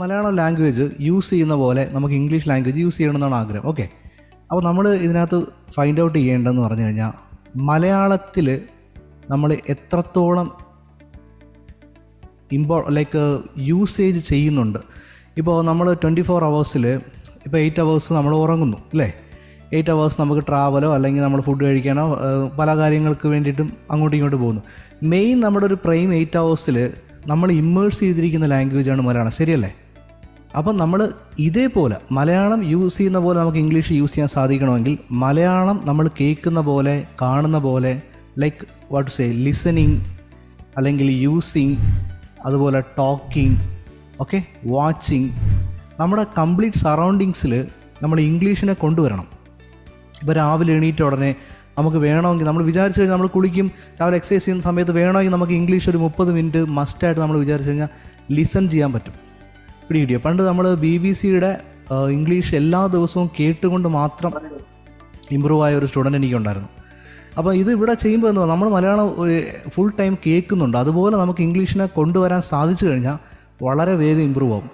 Malayalam language use ചെയ്യുന്ന പോലെ നമുക്ക് ഇംഗ്ലീഷ് ലാംഗ്വേജ് യൂസ് ചെയ്യണമെന്നാണ് ആഗ്രഹം. ഓക്കെ, അപ്പോൾ നമ്മൾ ഇതിനകത്ത് ഫൈൻഡ് ഔട്ട് ചെയ്യേണ്ടതെന്ന് പറഞ്ഞു കഴിഞ്ഞാൽ മലയാളത്തിൽ നമ്മൾ എത്രത്തോളം യൂസേജ് ചെയ്യുന്നുണ്ട്. ഇപ്പോൾ നമ്മൾ 24 hours ഇപ്പോൾ 8 hours നമ്മൾ ഉറങ്ങുന്നു അല്ലേ. 8 hours നമുക്ക് ട്രാവലോ അല്ലെങ്കിൽ നമ്മൾ ഫുഡ് കഴിക്കാനോ പല കാര്യങ്ങൾക്ക് വേണ്ടിയിട്ടും അങ്ങോട്ടും ഇങ്ങോട്ട് പോകുന്നു. മെയിൻ നമ്മുടെ ഒരു പ്രൈം 8 hours നമ്മൾ ഇമ്മേഴ്സ് ചെയ്തിരിക്കുന്ന ലാംഗ്വേജാണ് മലയാളം, ശരിയല്ലേ? അപ്പം നമ്മൾ ഇതേപോലെ മലയാളം യൂസ് ചെയ്യുന്ന പോലെ നമുക്ക് ഇംഗ്ലീഷ് യൂസ് ചെയ്യാൻ സാധിക്കണമെങ്കിൽ മലയാളം നമ്മൾ കേൾക്കുന്ന പോലെ കാണുന്ന പോലെ like what to say listening അല്ലെങ്കിൽ യൂസിങ്, അതുപോലെ ടോക്കിംഗ്, ഓക്കെ, വാച്ചിങ്, നമ്മുടെ കംപ്ലീറ്റ് സറൗണ്ടിങ്സിൽ നമ്മൾ ഇംഗ്ലീഷിനെ കൊണ്ടുവരണം. ഇപ്പോൾ രാവിലെ എണീറ്റ ഉടനെ നമുക്ക് വേണമെങ്കിൽ നമ്മൾ വിചാരിച്ചു കഴിഞ്ഞാൽ നമ്മൾ കുളിക്കും, രാവിലെ എക്സസൈസ് ചെയ്യുന്ന സമയത്ത് വേണമെങ്കിൽ നമുക്ക് ഇംഗ്ലീഷ് ഒരു 30 minute മസ്റ്റായിട്ട് നമ്മൾ വിചാരിച്ചു കഴിഞ്ഞാൽ ലിസൺ ചെയ്യാൻ പറ്റും. പിടികിട്ടിയോ? പണ്ട് നമ്മൾ BBC-യുടെ ഇംഗ്ലീഷ് എല്ലാ ദിവസവും കേട്ടുകൊണ്ട് മാത്രം ഇമ്പ്രൂവ് ആയ ഒരു സ്റ്റുഡൻറ്റ് എനിക്കുണ്ടായിരുന്നു. അപ്പോൾ ഇത് ഇവിടെ ചെയ്യുമ്പോൾ എന്താ, നമ്മൾ മലയാളം ഒരു ഫുൾ ടൈം കേൾക്കുന്നുണ്ട്, അതുപോലെ നമുക്ക് ഇംഗ്ലീഷിനെ കൊണ്ടുവരാൻ സാധിച്ചു കഴിഞ്ഞാൽ വളരെ വേഗം ഇമ്പ്രൂവ് ആവും.